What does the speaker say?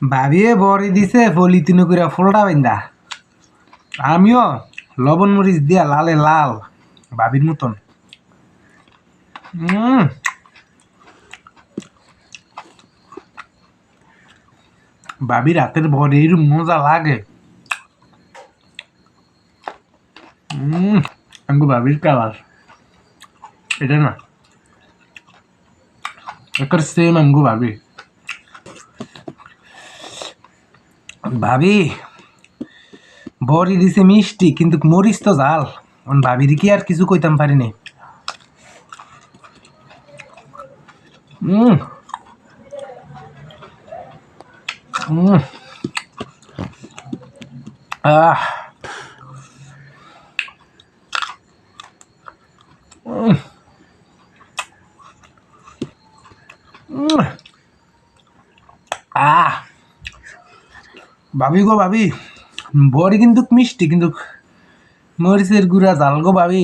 ভাবিয়ে বড়ি দিছে পলিথিন করে ফোলটা বাইন্দা আমিও লবণ মরিচ দিয়া লালে লাল ভাবির মতন। ভাবির হাতের বড়ি এরকম মজা লাগে। আমগো ভাবির কালার এটা না এकर সেম আমগো ভাবি। ভাবি বড়ি দিছে মিষ্টি কিন্তু মরিচ তো জাল। ভাবির কি আর কিছু কইতাম পারিনি। আহ আহ ভাবি গো ভাবি বড়ি কিন্তু মিষ্টি কিন্তু মরিচের গুঁড়া জাল গো ভাবি।